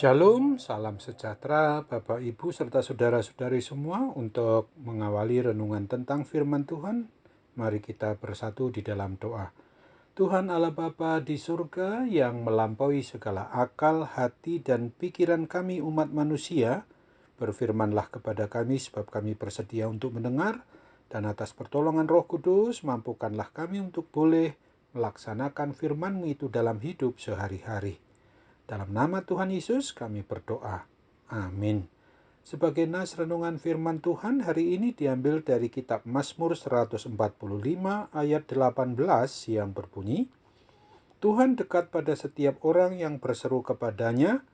Shalom, salam sejahtera Bapak Ibu serta saudara-saudari semua. Untuk mengawali renungan tentang firman Tuhan, mari kita bersatu di dalam doa. Tuhan Allah Bapa di surga yang melampaui segala akal, hati, dan pikiran kami umat manusia, berfirmanlah kepada kami sebab kami bersedia untuk mendengar, dan atas pertolongan Roh Kudus mampukanlah kami untuk boleh melaksanakan firman-Mu itu dalam hidup sehari-hari. Dalam nama Tuhan Yesus kami berdoa. Amin. Sebagai nas renungan firman Tuhan hari ini diambil dari kitab Mazmur 145 ayat 18 yang berbunyi, Tuhan dekat pada setiap orang yang berseru kepadanya,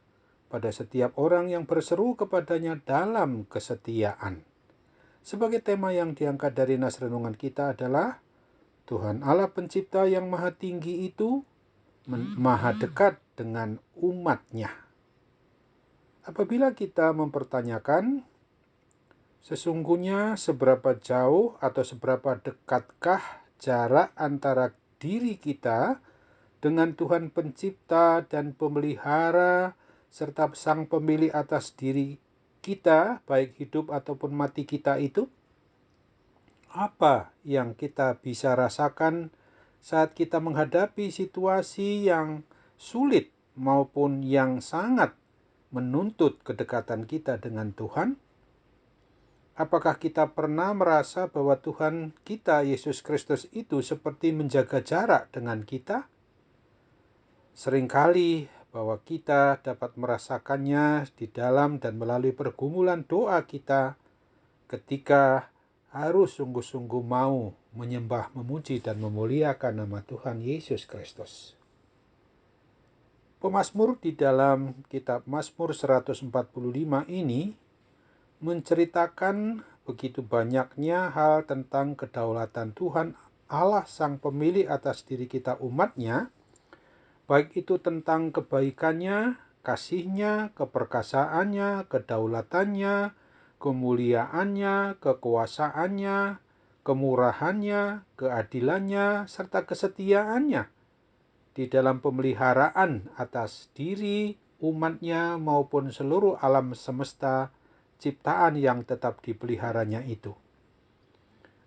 pada setiap orang yang berseru kepadanya dalam kesetiaan. Sebagai tema yang diangkat dari nas renungan kita adalah Tuhan Allah pencipta yang maha tinggi itu maha dekat dengan umatnya. Apabila kita mempertanyakan sesungguhnya seberapa jauh atau seberapa dekatkah jarak antara diri kita dengan Tuhan pencipta dan pemelihara serta sang pemilik atas diri kita, baik hidup ataupun mati kita itu, apa yang kita bisa rasakan saat kita menghadapi situasi yang sulit maupun yang sangat menuntut kedekatan kita dengan Tuhan? Apakah kita pernah merasa bahwa Tuhan kita, Yesus Kristus itu seperti menjaga jarak dengan kita? Seringkali bahwa kita dapat merasakannya di dalam dan melalui pergumulan doa kita ketika harus sungguh-sungguh mau menyembah, memuji, dan memuliakan nama Tuhan Yesus Kristus. Pemazmur di dalam kitab Mazmur 145 ini menceritakan begitu banyaknya hal tentang kedaulatan Tuhan Allah Sang Pemilik atas diri kita umatnya, baik itu tentang kebaikannya, kasihnya, keperkasaannya, kedaulatannya, kemuliaannya, kekuasaannya, kemurahannya, keadilannya, serta kesetiaannya di dalam pemeliharaan atas diri umatnya maupun seluruh alam semesta ciptaan yang tetap dipeliharanya itu.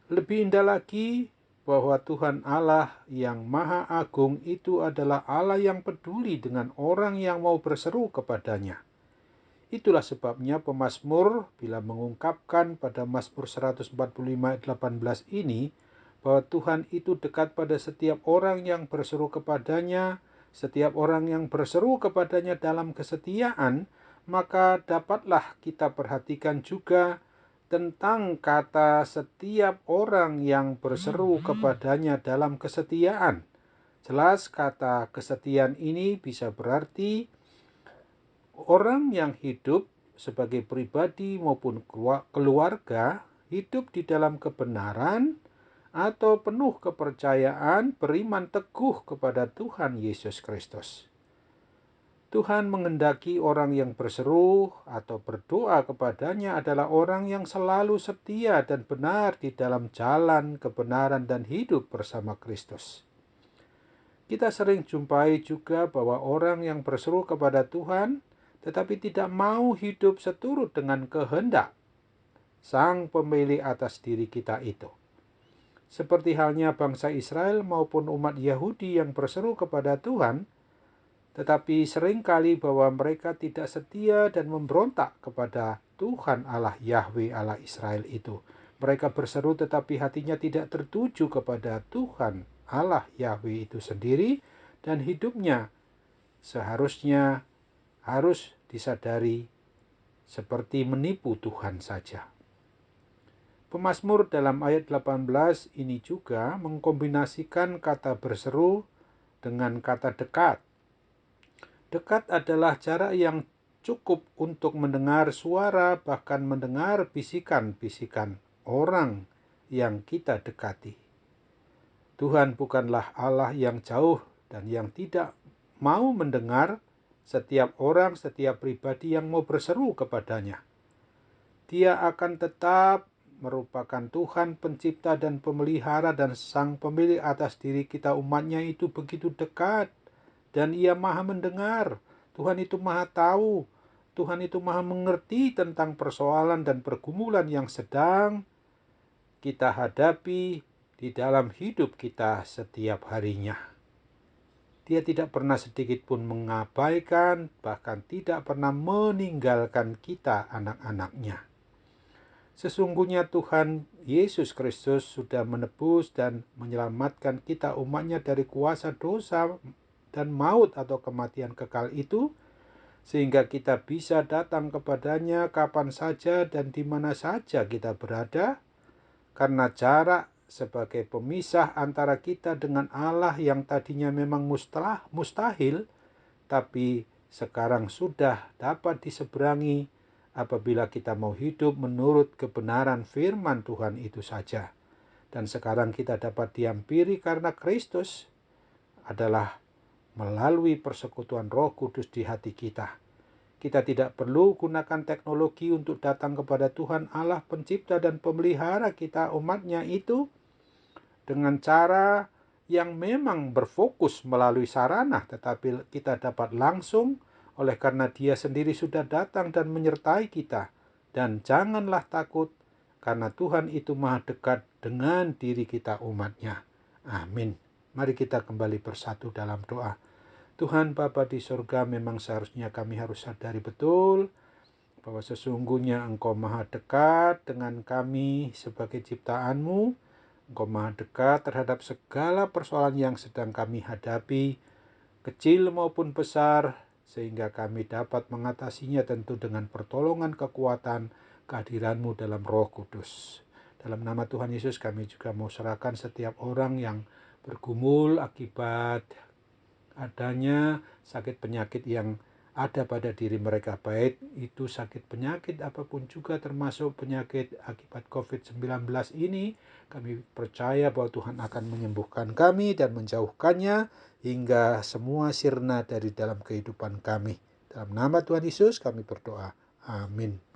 Lebih indah lagi bahwa Tuhan Allah yang Maha Agung itu adalah Allah yang peduli dengan orang yang mau berseru kepadanya. Itulah sebabnya pemazmur bila mengungkapkan pada Mazmur 145 ayat 18 ini bahwa Tuhan itu dekat pada setiap orang yang berseru kepadanya, setiap orang yang berseru kepadanya dalam kesetiaan, maka dapatlah kita perhatikan juga tentang kata setiap orang yang berseru kepadanya dalam kesetiaan. Jelas kata kesetiaan ini bisa berarti orang yang hidup sebagai pribadi maupun keluarga hidup di dalam kebenaran atau penuh kepercayaan, beriman teguh kepada Tuhan Yesus Kristus. Tuhan menghendaki orang yang berseru atau berdoa kepadanya adalah orang yang selalu setia dan benar di dalam jalan kebenaran dan hidup bersama Kristus. Kita sering jumpai juga bahwa orang yang berseru kepada Tuhan tetapi tidak mau hidup seturut dengan kehendak Sang Pemilik atas diri kita itu. Seperti halnya bangsa Israel maupun umat Yahudi yang berseru kepada Tuhan, tetapi seringkali bahwa mereka tidak setia dan memberontak kepada Tuhan Allah Yahweh Allah Israel itu. Mereka berseru tetapi hatinya tidak tertuju kepada Tuhan Allah Yahweh itu sendiri, dan hidupnya seharusnya harus disadari seperti menipu Tuhan saja. Pemazmur dalam ayat 18 ini juga mengkombinasikan kata berseru dengan kata dekat. Dekat adalah jarak yang cukup untuk mendengar suara, bahkan mendengar bisikan-bisikan orang yang kita dekati. Tuhan bukanlah Allah yang jauh dan yang tidak mau mendengar setiap orang, setiap pribadi yang mau berseru kepadanya. Dia akan tetap merupakan Tuhan pencipta dan pemelihara dan sang pemilik atas diri kita umatnya itu begitu dekat. Dan ia maha mendengar. Tuhan itu maha tahu Tuhan itu maha mengerti tentang persoalan dan pergumulan yang sedang kita hadapi di dalam hidup kita setiap harinya. Dia tidak pernah sedikit pun mengabaikan, bahkan tidak pernah meninggalkan kita anak-anaknya. Sesungguhnya Tuhan Yesus Kristus sudah menebus dan menyelamatkan kita umatnya dari kuasa dosa dan maut atau kematian kekal itu, sehingga kita bisa datang kepadanya kapan saja dan di mana saja kita berada, karena jarak sebagai pemisah antara kita dengan Allah yang tadinya memang mustahil, tapi sekarang sudah dapat diseberangi apabila kita mau hidup menurut kebenaran firman Tuhan itu saja. Dan sekarang kita dapat dihampiri karena Kristus adalah melalui persekutuan Roh Kudus di hati kita. Kita tidak perlu gunakan teknologi untuk datang kepada Tuhan Allah pencipta dan pemelihara kita umatnya itu dengan cara yang memang berfokus melalui sarana, tetapi kita dapat langsung oleh karena Dia sendiri sudah datang dan menyertai kita. Dan janganlah takut, karena Tuhan itu maha dekat dengan diri kita umatnya. Amin. Mari kita kembali bersatu dalam doa. Tuhan Bapa di surga, memang seharusnya kami harus sadari betul bahwa sesungguhnya Engkau maha dekat dengan kami sebagai ciptaan-Mu. Engkau maha dekat terhadap segala persoalan yang sedang kami hadapi, kecil maupun besar, sehingga kami dapat mengatasinya tentu dengan pertolongan kekuatan kehadiran-Mu dalam Roh Kudus. Dalam nama Tuhan Yesus kami juga mau serahkan setiap orang yang bergumul akibat adanya sakit penyakit yang ada pada diri mereka, baik itu sakit penyakit apapun juga, termasuk penyakit akibat COVID-19 ini. Kami percaya bahwa Tuhan akan menyembuhkan kami dan menjauhkannya hingga semua sirna dari dalam kehidupan kami. Dalam nama Tuhan Yesus kami berdoa. Amin.